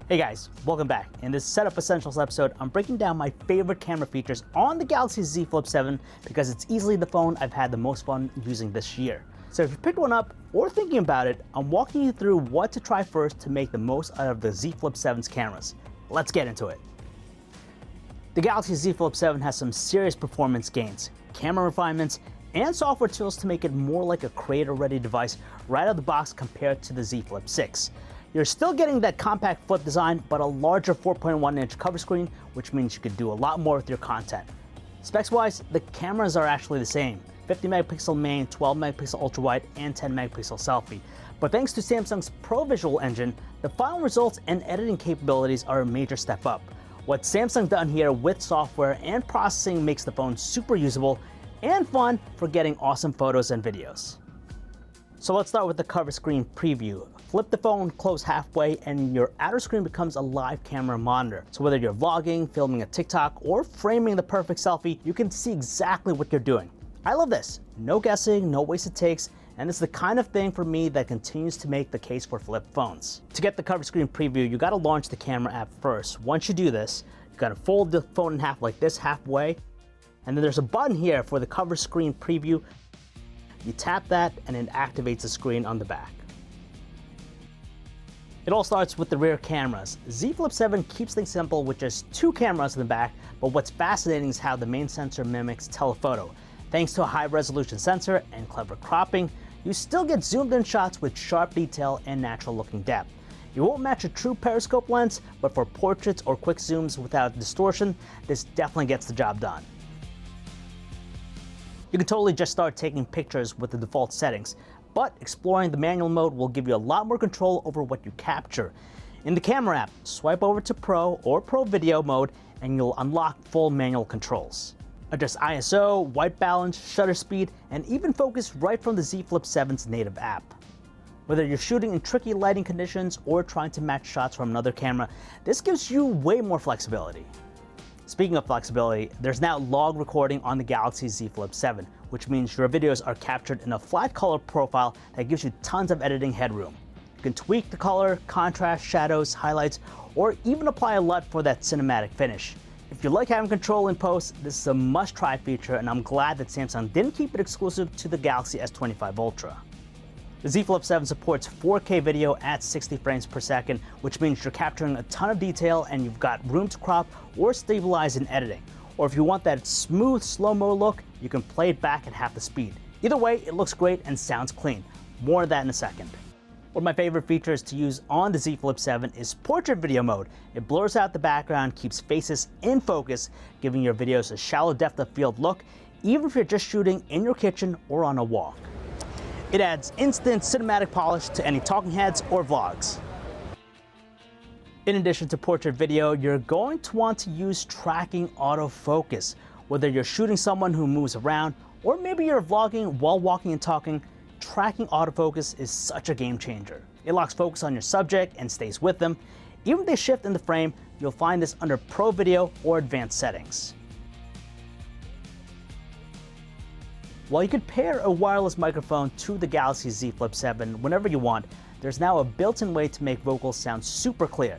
Hey guys, welcome back. In this Setup Essentials episode, I'm breaking down my favorite camera features on the Galaxy Z Flip 7 because it's easily the phone I've had the most fun using this year. So if you picked one up or thinking about it, I'm walking you through what to try first to make the most out of the Z Flip 7's cameras. Let's get into it. The Galaxy Z Flip 7 has some serious performance gains, camera refinements, and software tools to make it more like a creator-ready device right out of the box compared to the Z Flip 6. You're still getting that compact flip design, but a larger 4.1-inch cover screen, which means you could do a lot more with your content. Specs-wise, the cameras are actually the same. 50 megapixel main, 12 megapixel ultra-wide, and 10 megapixel selfie. But thanks to Samsung's Pro Visual engine, the final results and editing capabilities are a major step up. What Samsung done here with software and processing makes the phone super usable and fun for getting awesome photos and videos. So let's start with the cover screen preview. Flip the phone, close halfway, and your outer screen becomes a live camera monitor. So whether you're vlogging, filming a TikTok, or framing the perfect selfie, you can see exactly what you're doing. I love this. No guessing, no wasted takes, and it's the kind of thing for me that continues to make the case for flip phones. To get the cover screen preview, you gotta launch the camera app first. Once you do this, you gotta fold the phone in half like this halfway, and then there's a button here for the cover screen preview. You tap that and it activates the screen on the back. It all starts with the rear cameras. Z Flip 7 keeps things simple with just two cameras in the back, but what's fascinating is how the main sensor mimics telephoto. Thanks to a high-resolution sensor and clever cropping, you still get zoomed-in shots with sharp detail and natural-looking depth. You won't match a true periscope lens, but for portraits or quick zooms without distortion, this definitely gets the job done. You can totally just start taking pictures with the default settings, but exploring the manual mode will give you a lot more control over what you capture. In the camera app, swipe over to Pro or Pro Video mode and you'll unlock full manual controls. Adjust ISO, white balance, shutter speed, and even focus right from the Z Flip 7's native app. Whether you're shooting in tricky lighting conditions or trying to match shots from another camera, this gives you way more flexibility. Speaking of flexibility, there's now log recording on the Galaxy Z Flip 7, which means your videos are captured in a flat color profile that gives you tons of editing headroom. You can tweak the color, contrast, shadows, highlights, or even apply a LUT for that cinematic finish. If you like having control in post, this is a must-try feature, and I'm glad that Samsung didn't keep it exclusive to the Galaxy S25 Ultra. The Z Flip 7 supports 4K video at 60 frames per second, which means you're capturing a ton of detail and you've got room to crop or stabilize in editing. Or if you want that smooth, slow-mo look, you can play it back at half the speed. Either way, it looks great and sounds clean. More of that in a second. One of my favorite features to use on the Z Flip 7 is portrait video mode. It blurs out the background, keeps faces in focus, giving your videos a shallow depth of field look, even if you're just shooting in your kitchen or on a walk. It adds instant cinematic polish to any talking heads or vlogs. In addition to portrait video, you're going to want to use tracking autofocus. Whether you're shooting someone who moves around, or maybe you're vlogging while walking and talking, tracking autofocus is such a game changer. It locks focus on your subject and stays with them. Even if they shift in the frame, you'll find this under Pro Video or Advanced Settings. While you could pair a wireless microphone to the Galaxy Z Flip 7 whenever you want, there's now a built-in way to make vocals sound super clear.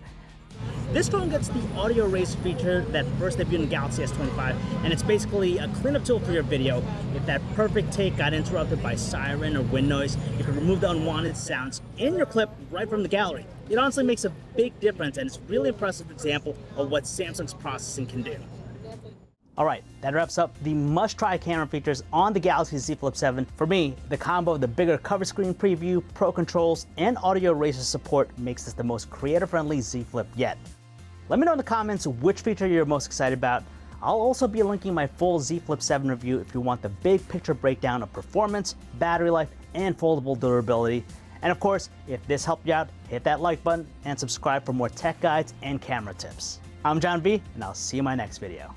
This phone gets the audio erase feature that first debuted in the Galaxy S25, and it's basically a cleanup tool for your video. If that perfect take got interrupted by siren or wind noise, you can remove the unwanted sounds in your clip right from the gallery. It honestly makes a big difference, and it's a really impressive example of what Samsung's processing can do. Alright, that wraps up the must-try camera features on the Galaxy Z Flip 7. For me, the combo of the bigger cover screen preview, Pro controls, and audio eraser support makes this the most creator-friendly Z Flip yet. Let me know in the comments which feature you're most excited about. I'll also be linking my full Z Flip 7 review if you want the big picture breakdown of performance, battery life, and foldable durability. And of course, if this helped you out, hit that like button and subscribe for more tech guides and camera tips. I'm John V, and I'll see you in my next video.